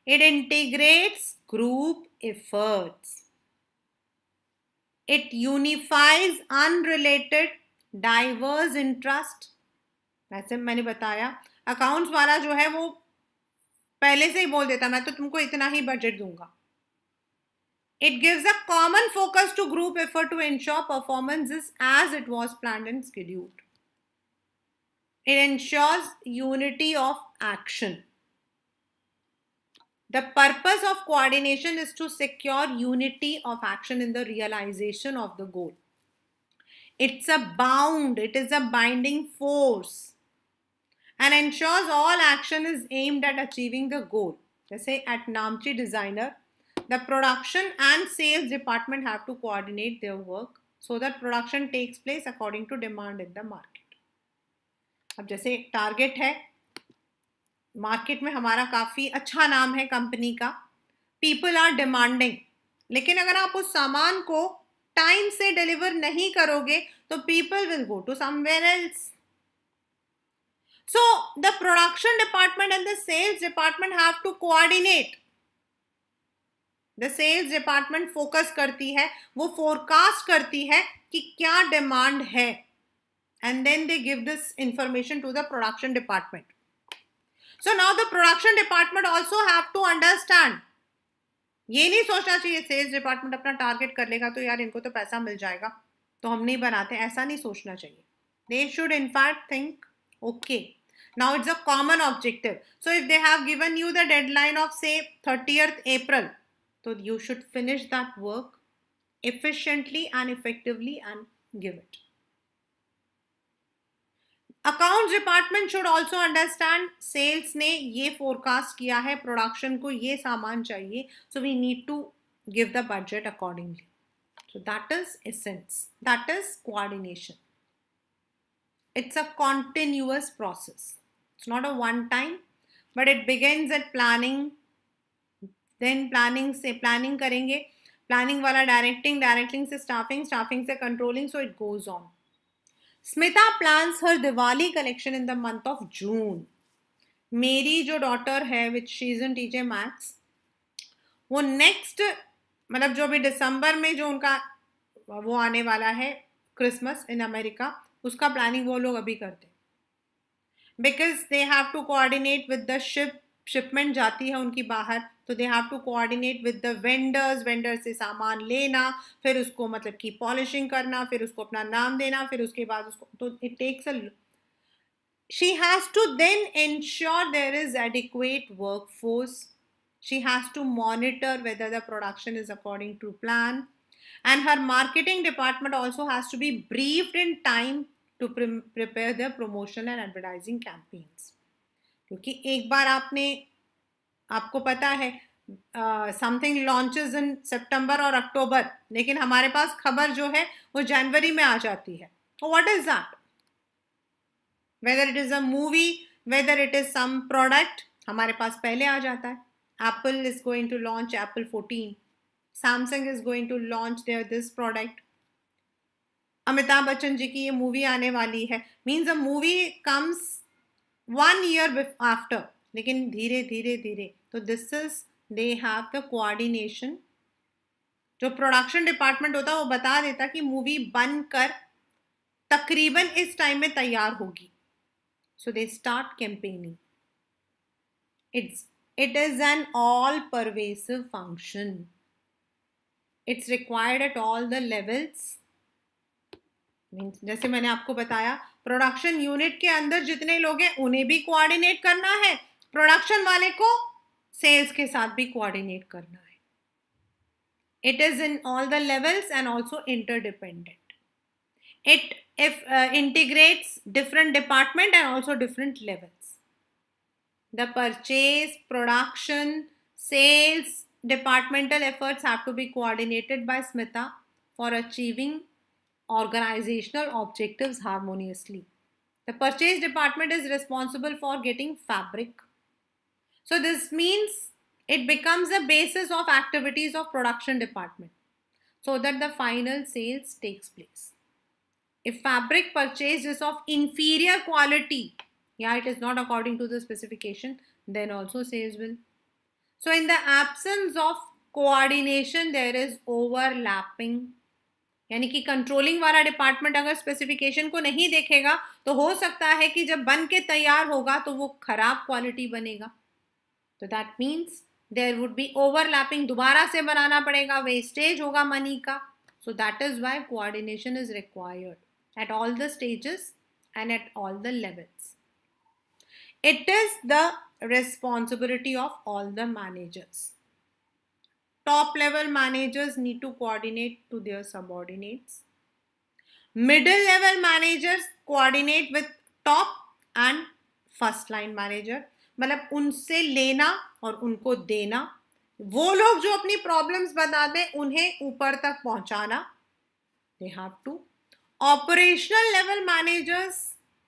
Speaker 1: It integrates group efforts. It unifies unrelated diverse interest. वैसे मैंने बताया अकाउंट्स वाला जो है वो पहले से ही बोल देता मैं तो तुमको इतना ही बजट दूंगा। It gives a common focus to group effort to ensure performance is as it was planned and scheduled. It ensures unity of action. The purpose of coordination is to secure unity of action in the realization of the goal. It's a bound, it is a binding force and ensures all action is aimed at achieving the goal. Jैसे at Namchi Designer, the production and sales department have to coordinate their work so that production takes place according to demand in the market. अब जैसे target है, market में हमारा काफी अच्छा नाम है company का, पीपल आर डिमांडिंग, लेकिन अगर आप उस सामान को टाइम से डिलीवर नहीं करोगे तो people will go to somewhere else. So the production department and the sales department have to coordinate. The sales department focus करती है, वो फोरकास्ट करती है कि क्या डिमांड है, and then they give this information to the production department. So now the production department also have to understand. ये नहीं सोचना चाहिए सेल्स डिपार्टमेंट अपना टारगेट कर लेगा तो यार इनको तो पैसा मिल जाएगा तो हम नहीं बनाते, ऐसा नहीं सोचना चाहिए. They should in fact think, okay, now it's a common objective. So if they have given you the deadline of say 30th April, so you should finish that work efficiently and effectively and give it. Accounts department should also understand sales ने ये forecast किया है, production को ये सामान चाहिए, so we need to give the budget accordingly. So that is essence, that is coordination. It's a continuous process, it's not a one time, but it begins at planning. Then planning से planning करेंगे, planning वाला directing, directing से staffing, staffing से controlling, so it goes on. Smita plans her Diwali collection in the month of June. मेरी जो daughter है which she is in teacher maths, वो next मतलब जो भी दिसंबर में जो उनका वो आने वाला है क्रिसमस इन अमेरिका, उसका प्लानिंग वो लोग अभी करते हैं. Because they have to coordinate with the shipment जाती है उनकी बाहर, तो they have to coordinate with the vendors, vendor से सामान लेना, फिर उसको मतलब की पॉलिशिंग करना, फिर उसको अपना नाम देना, फिर उसके बाद उसको, तो it takes a, she has to then ensure there is adequate workforce. She has to monitor whether the production is according to plan, and her marketing department also has to be briefed in time to prepare the promotional and advertising campaigns. क्योंकि एक बार आपको पता है something launches इन सितंबर और अक्टूबर, लेकिन हमारे पास खबर जो है वो जनवरी में आ जाती है. What is that? Whether it is a movie, whether it is some product, हमारे पास पहले आ जाता है. Apple is going to launch Apple 14. Samsung is going to launch their this product. Amitabh Bachchan ji की ये मूवी आने वाली है. Means a movie comes 1 year after, लेकिन धीरे धीरे धीरे. तो this is they have the coordination. जो प्रोडक्शन डिपार्टमेंट होता है वो बता देता कि मूवी बनकर तकरीबन इस टाइम में तैयार होगी. So they start campaigning. It is an all pervasive function. It's required at all the levels. Means जैसे मैंने आपको बताया, प्रोडक्शन यूनिट के अंदर जितने लोग हैं उन्हें भी कोऑर्डिनेट करना है, प्रोडक्शन वाले को सेल्स के साथ भी कोऑर्डिनेट करना है. It is in all the levels and also interdependent. It integrates different department and also different levels. The purchase, production, sales, departmental efforts have to be coordinated by Smita for achieving organizational objectives harmoniously. The purchase department is responsible for getting fabric. So this means it becomes the basis of activities of production department so that the final sales takes place. If fabric purchased is of inferior quality, it is not according to the specification, then also sales will. So in the absence of coordination, there is overlapping. यानी कि controlling वाला department अगर specification को नहीं देखेगा तो हो सकता है कि जब बन के तैयार होगा तो वो खराब क्वालिटी बनेगा. तो that means there would be overlapping. दोबारा से बनाना पड़ेगा, वेस्टेज होगा मनी का. So that is why coordination is required at all the stages and at all the levels. It is the responsibility of all the managers. Top level managers need to coordinate to their subordinates. Middle level managers coordinate with top and first line manager. मतलब उनसे लेना और उनको देना. वो लोग जो अपनी प्रॉब्लम्स बताते उन्हें ऊपर तक पहुंचाना. They have to. Operational level managers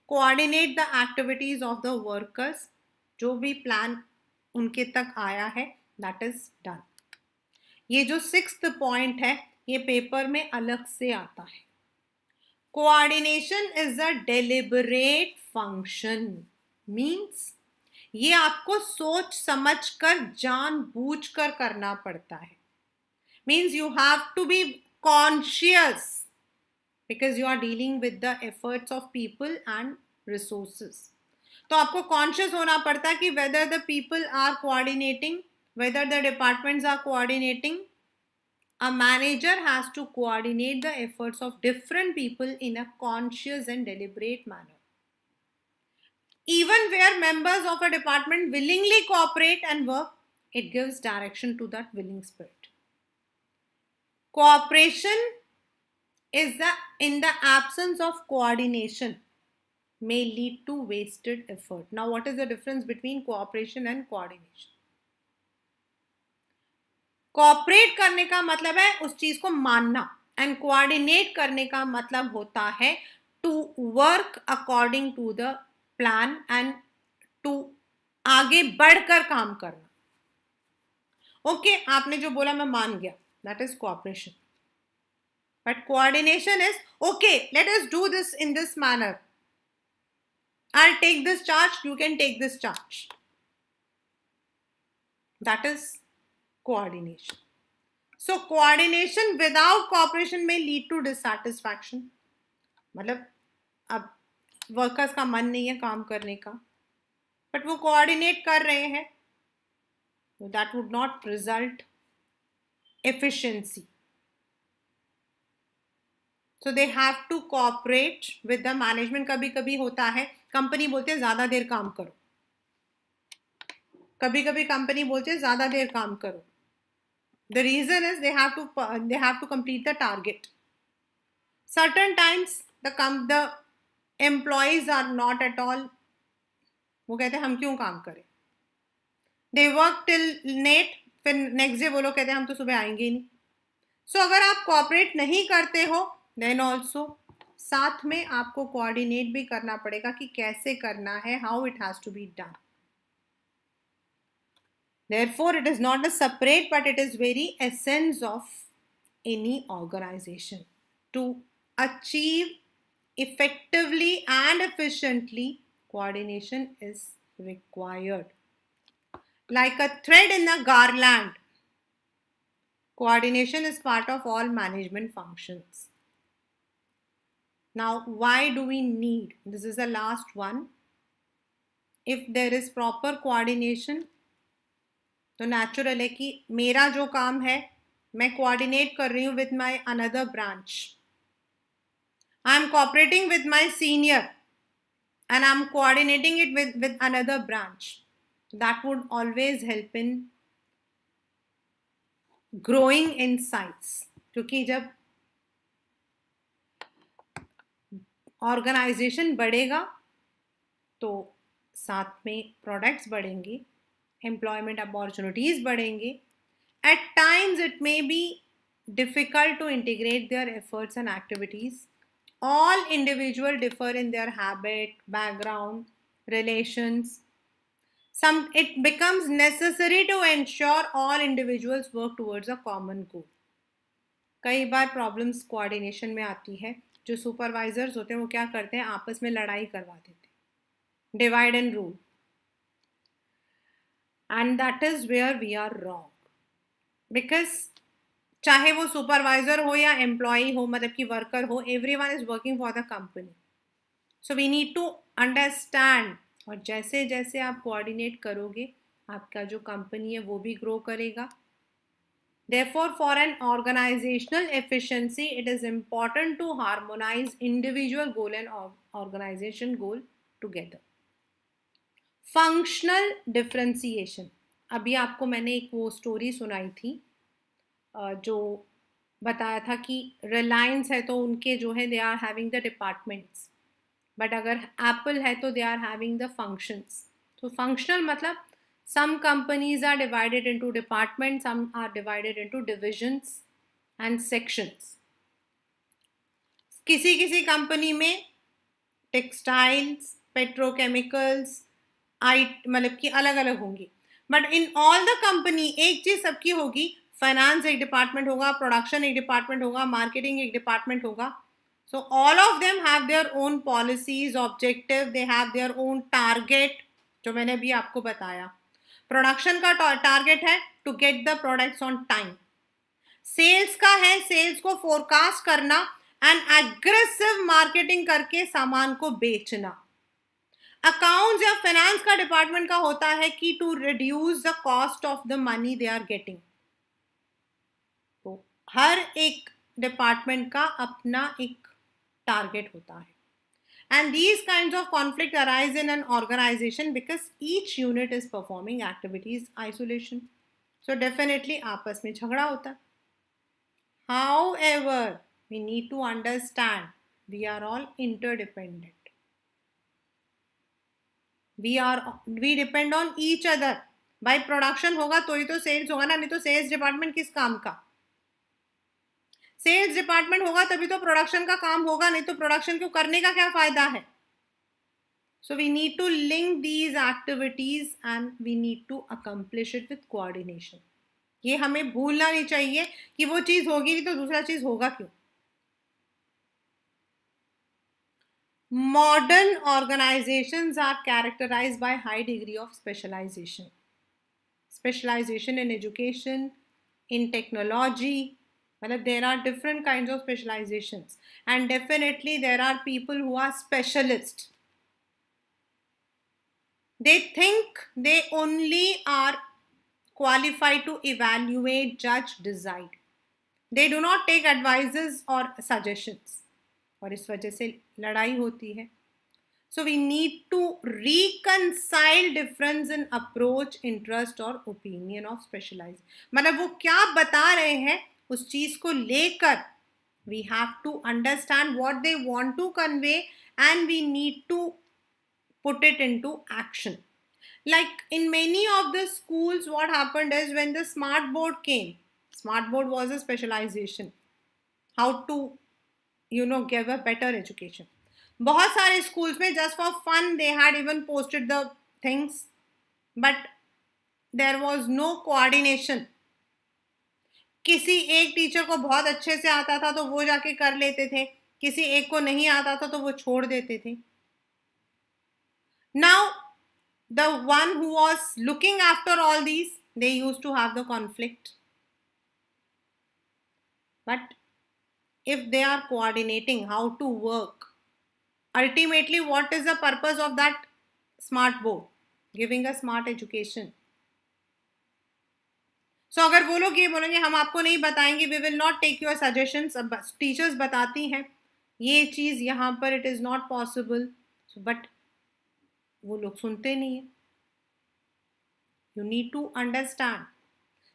Speaker 1: coordinate the activities of the workers. जो भी प्लान उनके तक आया है that is done. ये जो 6th पॉइंट है ये पेपर में अलग से आता है. Coordination is a deliberate function. Means ये आपको सोच समझ कर जानबूझ कर करना पड़ता है. Means you have to be conscious because you are dealing with the efforts of people and resources. तो आपको conscious होना पड़ता है कि whether the people are coordinating, whether the departments are coordinating. A manager has to coordinate the efforts of different people in a conscious and deliberate manner. Even where members of a department willingly cooperate and work, it gives direction to that willing spirit. Cooperation is in the absence of coordination may lead to wasted effort. Now, what is the difference between cooperation and coordination? Cooperate करने का मतलब है उस चीज को मानना, and coordinate करने का मतलब होता है to work according to the plan and to आगे बढ़कर काम करना. Okay, आपने जो बोला मैं मान गया, that is cooperation. But coordination is, okay, let us do this in this manner. I'll take this charge, you can take this charge. That is coordination. So coordination without cooperation may lead to dissatisfaction. मतलब अब workers का मन नहीं है काम करने का, but वो कोऑर्डिनेट कर रहे हैं, so that would not result efficiency. So they have to cooperate with the management. कभी कभी होता है कंपनी बोलते हैं ज़्यादा देर काम करो, कभी कभी कंपनी बोलते हैं ज़्यादा देर काम करो. The reason is they have to complete the target. Certain times the employees are not at all, वो कहते हैं हम क्यों काम करें. They work till late, फिर नेक्स्ट डे वो लोग कहते हैं हम तो सुबह आएंगे ही नहीं. सो अगर आप कोऑपरेट नहीं करते हो देन ऑल्सो साथ में आपको कोऑर्डिनेट भी करना पड़ेगा कि कैसे करना है, how it has to be done. Therefore, it is not a separate, but it is very essence of any organization. To achieve effectively and efficiently, coordination is required. Like a thread in a garland, coordination is part of all management functions. Now, why do we need? This is the last one. If there is proper coordination, तो natural है कि मेरा जो काम है मैं coordinate कर रही हूँ with my another branch. I am cooperating with my senior and I'm coordinating it with another branch. That would always help in growing insights. क्योंकि जब ऑर्गेनाइजेशन बढ़ेगा तो साथ में प्रोडक्ट्स बढ़ेंगे, एम्प्लॉयमेंट अपॉर्चुनिटीज बढ़ेंगे. At times it may be difficult to integrate their efforts and activities. All individuals differ in their habit, background, relations. It becomes necessary to ensure all individuals work towards a common goal. कई बार problems coordination में आती है. जो supervisors होते हैं वो क्या करते हैं, आपस में लड़ाई करवा देते हैं, divide and rule. And that is where we are wrong. Because चाहे वो सुपरवाइजर हो या एम्प्लॉय हो, मतलब कि वर्कर हो, everyone is working for the company. So we need to understand. और जैसे जैसे आप कोऑर्डिनेट करोगे आपका जो कंपनी है वो भी ग्रो करेगा. Therefore, for an organizational efficiency, it is important to harmonize individual goal and organization goal together. Functional differentiation. अभी आपको मैंने एक वो स्टोरी सुनाई थी जो बताया था कि रिलायंस है तो उनके जो है they are having the departments, but अगर एप्पल है तो they are having the functions. तो फंक्शनल मतलब some companies are divided into departments, some are divided into divisions and sections. किसी किसी कंपनी में टेक्सटाइल्स, पेट्रोकेमिकल्स, मतलब कि अलग अलग होंगी. But in all the company एक चीज सबकी होगी, फाइनेंस एक डिपार्टमेंट होगा, प्रोडक्शन एक डिपार्टमेंट होगा, मार्केटिंग एक डिपार्टमेंट होगा. So all of them have their own policies, objective, they have their own target, जो मैंने अभी आपको बताया. प्रोडक्शन का टारगेट है to get the products on time. Sales का है सेल्स को फोरकास्ट करना एंड एग्रेसिव मार्केटिंग करके सामान को बेचना. अकाउंट्स या फाइनेंस का डिपार्टमेंट का होता है कि to reduce the cost of the money they are getting. तो हर एक डिपार्टमेंट का अपना एक टारगेट होता है. And these kinds of conflict arise in an organization because each unit is performing activities isolation. So definitely आपस में झगड़ा होता है. However, we need to understand we are all interdependent. We depend on each other. भाई production होगा तो ही तो sales होगा ना, नहीं तो सेल्स डिपार्टमेंट किस काम का. सेल्स डिपार्टमेंट होगा तभी तो प्रोडक्शन का काम होगा, नहीं तो प्रोडक्शन को करने का क्या फायदा है. So we need to link these activities and we need to accomplish it with coordination. ये हमें भूलना नहीं चाहिए कि वो चीज होगी नहीं तो दूसरा चीज होगा क्यों. Modern organisations are characterised by high degree of specialisation. Specialisation in education, in technology. There are different kinds of specializations, and definitely there are people who are specialists. They think they only are qualified to evaluate, judge, decide. They do not take advices or suggestions. और इस वजह से लड़ाई होती है. So we need to reconcile difference in approach, interest और opinion of specialized. मतलब वो क्या बता रहे हैं उस चीज को लेकर we have to understand what they want to convey and we need to put it into action. Like in many of the schools, what happened is when the smart board came, smart board was a specialization, how to give a better education. बहुत सारे schools में just for fun they had even posted the things, but there was no coordination. किसी एक teacher को बहुत अच्छे से आता था तो वो जाके कर लेते थे, किसी एक को नहीं आता था तो वो छोड़ देते थे. Now, the one who was looking after all these, they used to have the conflict. But if they are coordinating how to work, ultimately what is the purpose of that smart board? Giving a smart education. So अगर वो लोग ये बोलेंगे हम आपको नहीं बताएंगे, we will not take your suggestions, अब टीचर्स बताती हैं ये चीज़ यहाँ पर it is not possible, but वो लोग सुनते नहीं है. You need to understand.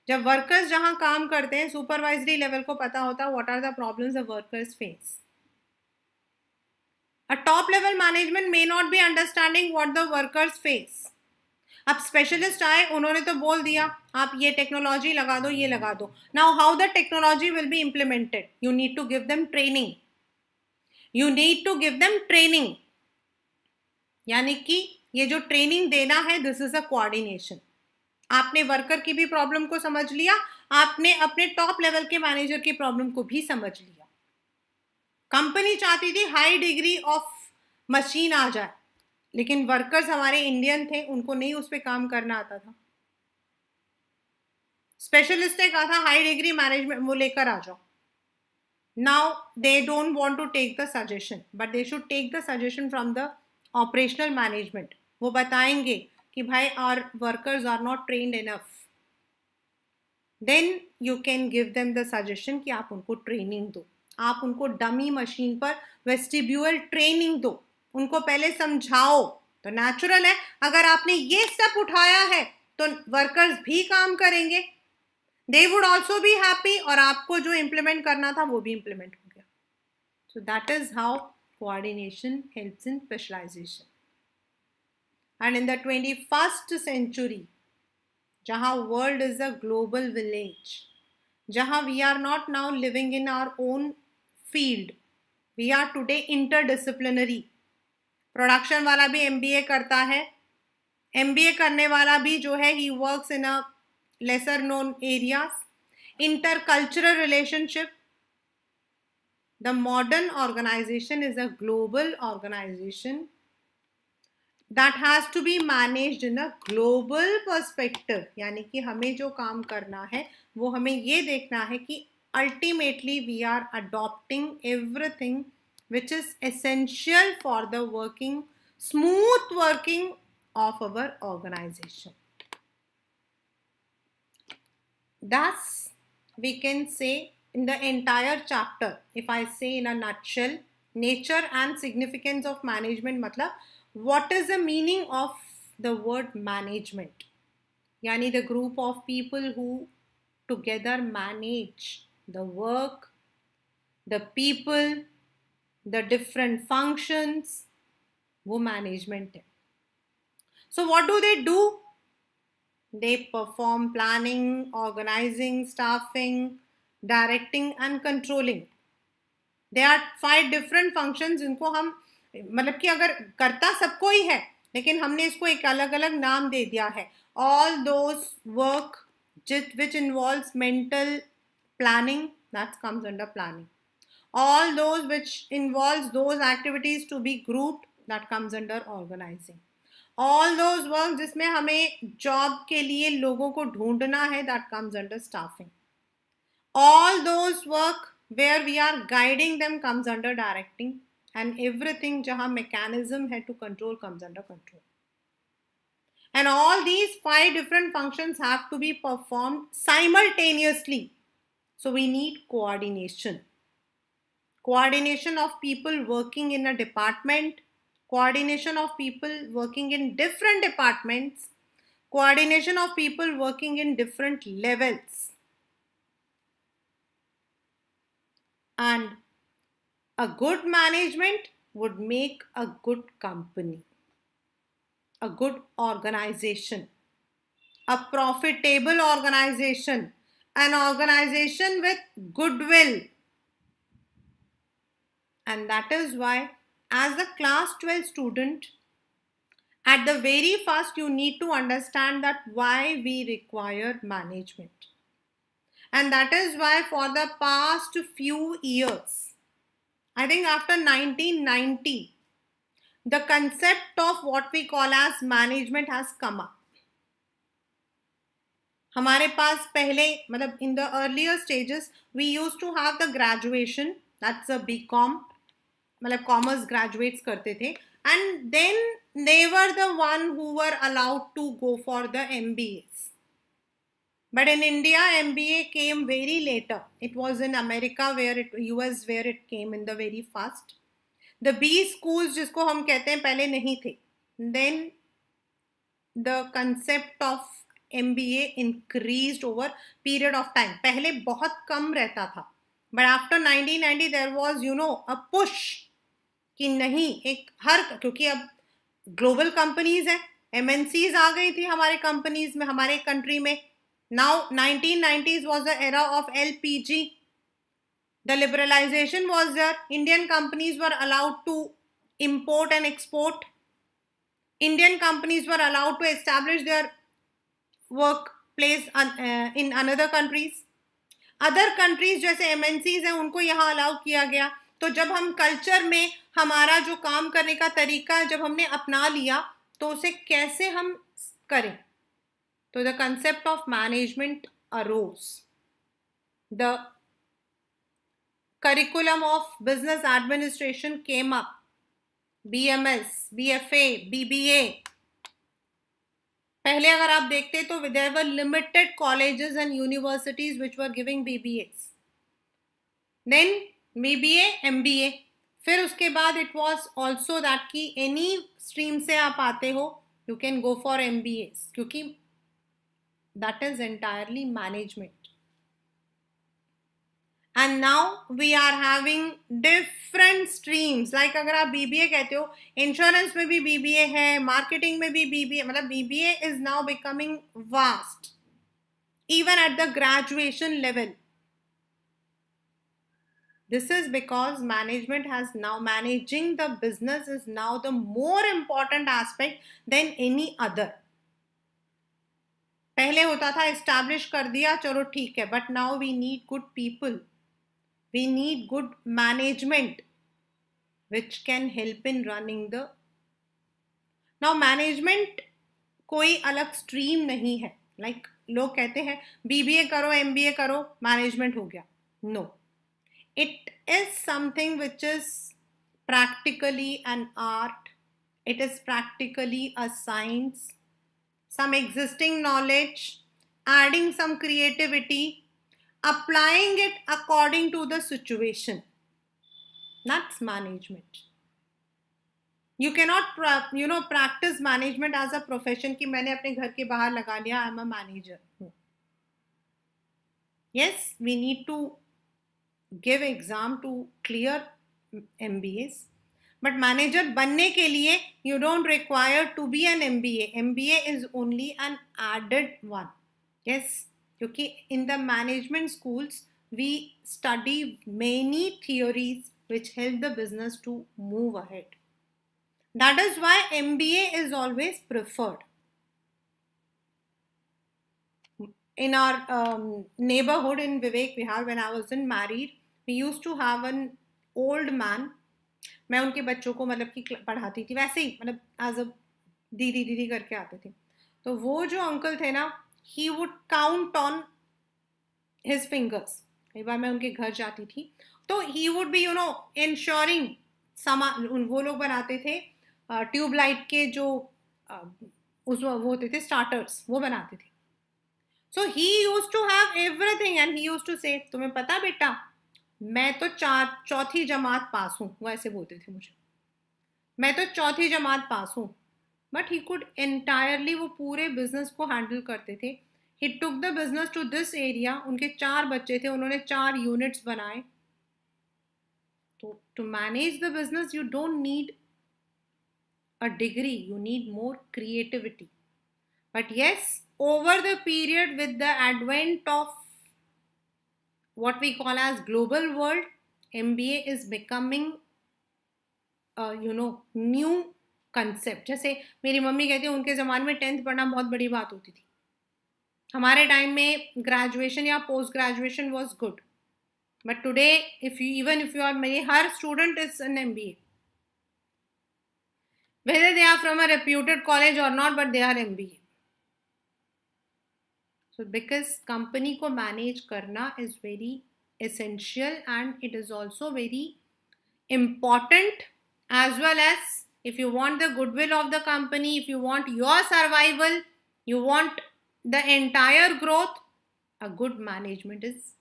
Speaker 1: जब वर्कर्स जहां काम करते हैं, सुपरवाइजरी लेवल को पता होता है what are the problems the workers face. A top level management may not be understanding what the workers face. अब स्पेशलिस्ट आए, उन्होंने तो बोल दिया आप ये टेक्नोलॉजी लगा दो, ये लगा दो. Now how the technology will be implemented? You need to give them training. You need to give them training, यानी कि ये जो ट्रेनिंग देना है, दिस इज अ कोऑर्डिनेशन. आपने वर्कर की भी प्रॉब्लम को समझ लिया, आपने अपने टॉप लेवल के मैनेजर की प्रॉब्लम को भी समझ लिया. कंपनी चाहती थी हाई डिग्री ऑफ मशीन आ जाए, लेकिन वर्कर्स हमारे इंडियन थे, उनको नहीं उस पर काम करना आता था. स्पेशलिस्ट ने कहा था हाई डिग्री मैनेजमेंट वो लेकर आ जाओ. Now they don't want to take the suggestion, but they should take the suggestion from the operational management. वो बताएंगे कि भाई our workers are not trained enough. Then you can give them the suggestion कि आप उनको training दो, आप उनको डमी मशीन पर वेस्टिब्यूअल ट्रेनिंग दो, उनको पहले समझाओ. तो नेचुरल है अगर आपने ये स्टेप उठाया है तो वर्कर्स भी काम करेंगे, they would also be happy, और आपको जो इम्प्लीमेंट करना था वो भी इम्प्लीमेंट हो गया. So that is how coordination helps in specialisation. And in the 21st century, जहाँ world is a global village, जहाँ we are not now living in our own field, we are today interdisciplinary. Production वाला भी MBA करता है, MBA करने वाला भी जो है he works in a lesser known areas. Intercultural relationship. The modern organization is a global organization that has to be managed in a global perspective. यानी कि हमें जो काम करना है वो हमें ये देखना है कि ultimately we are adopting everything which is essential for the smooth working of our organization. Thus, we can say in the entire chapter, if I say in a nutshell, nature and significance of management मतलब what is the meaning of the word management? Yani the group of people who together manage the work, the people, the different functions, वो management है. So what do? They perform planning, organizing, staffing, directing and controlling. There are 5 different functions जिनको हम मतलब कि अगर करता सबको ही है, लेकिन हमने इसको एक अलग अलग नाम दे दिया है. All those work which involves mental planning, that comes under planning. All those which involves those activities to be grouped, that comes under organizing. All those work जिसमें हमें जॉब के लिए लोगों को ढूंढना है, that comes under staffing. All those work where we are guiding them comes under directing. And everything जहाँ mechanism है to control comes under control. And all these 5 different functions have to be performed simultaneously. So we need coordination. Coordination of people working in a department, coordination of people working in different departments, coordination of people working in different levels. And a good management would make a good company, a good organization, a profitable organization, an organization with goodwill. And that is why, as a class 12 student, At the very first, you need to understand that why we require management. And that is why for the past few years, I think after 1990, the concept of what we call as management has come up. हमारे पास पहले मतलब in the earlier stages we used to have the graduation, that's a BCom, मतलब commerce graduates करते थे, and then they were the one who were allowed to go for the MBAs. But in India, MBA came very later. It was in America US where it came in the very first. The B schools जिसको हम कहते हैं पहले नहीं थे. Then the concept of MBA increased over period of time. पहले बहुत कम रहता था. But after 1990 there was a push कि नहीं एक हर, क्योंकि अब ग्लोबल कंपनीज है, MNCs आ गई थी हमारे कंपनीज में, हमारे कंट्री में. Now 1990s was the era of LPG. The liberalization was there. Indian companies were allowed to import and export. Indian companies were allowed to establish their workplace in another countries. Other countries जैसे MNCs हैं उनको यहाँ allow किया गया. तो जब हम culture में हमारा जो काम करने का तरीका है जब हमने अपना लिया तो उसे कैसे हम करें, तो the concept of management arose. The curriculum of business administration came up. BMS, BFA, BBA. पहले अगर आप देखते तो there were limited colleges and universities which were giving BBAs. Then BBA, MBA. फिर उसके बाद it was also that कि any stream से आप आते हो you can go for MBAs, क्योंकि that is entirely management. And now we are having different streams. Like अगर आप BBA कहते हो, इंश्योरेंस में भी BBA है, मार्केटिंग में भी BBA, मतलब BBA is now becoming vast, even at the graduation level. This is because management has now, managing the business is now the more important aspect than any other. पहले होता था establish कर दिया चलो ठीक है, but now we need good people, we need good management which can help in running the. Now management कोई अलग स्ट्रीम नहीं है. लाइक लोग कहते हैं BBA करो MBA करो मैनेजमेंट हो गया. No, it is something which is practically an art, it is practically a science, some existing knowledge, adding some creativity, applying it according to the situation. That's management. You cannot practice management as a profession कि मैंने अपने घर के बाहर लगा लिया I'm a manager. Yes, we need to give exam to clear MBAs, but manager बनने के लिए you don't require to be an MBA. MBA is only an added one. Yes, क्योंकि in the management schools we study many theories which help the business to move ahead. That is why MBA is always preferred. In our neighborhood in Vivek Vihar, when I wasn't married, we used to have an old man. मैं उनके बच्चों को मतलब कि पढ़ाती थी, वैसे ही मतलब एज अ दीदी दीदी करके आते थे. तो वो जो अंकल थे ना, he would count on his fingers. कई बार मैं उनके घर जाती थी तो he would be ensuring वो लोग बनाते थे ट्यूबलाइट के जो वो होते थे स्टार्टर्स, वो बनाते थे. So he used to have everything and he used to say, तुम्हें पता बेटा मैं तो चौथी जमात पास हूँ, वो ऐसे बोलते थे मुझे, मैं तो चौथी जमात पास हूँ. बट ही कुड एंटायरली वो पूरे बिजनेस को हैंडल करते थे. He took the business to this area. उनके 4 बच्चे थे, उन्होंने 4 यूनिट्स बनाए. तो to manage the business you don't need a degree, you need more creativity. But yes, over the period with the advent of what we call as global world, MBA is becoming new concept. जैसे मेरी mummy कहती है उनके ज़माने में 10th पढ़ना बहुत बड़ी बात होती थी. हमारे टाइम में ग्रेजुएशन या post graduation was good. But today even if you are, मेरी हर student is an MBA. Whether they are from a reputed college or not, but they are MBA. So because company को manage करना is very essential, and it is also very important, as well as if you want the goodwill of the company, if you want your survival, you want the entire growth, a good management is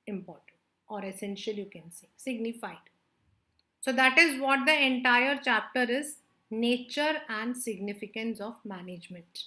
Speaker 1: important or essential, you can say, signified. So that is what the entire chapter is, nature and significance of management.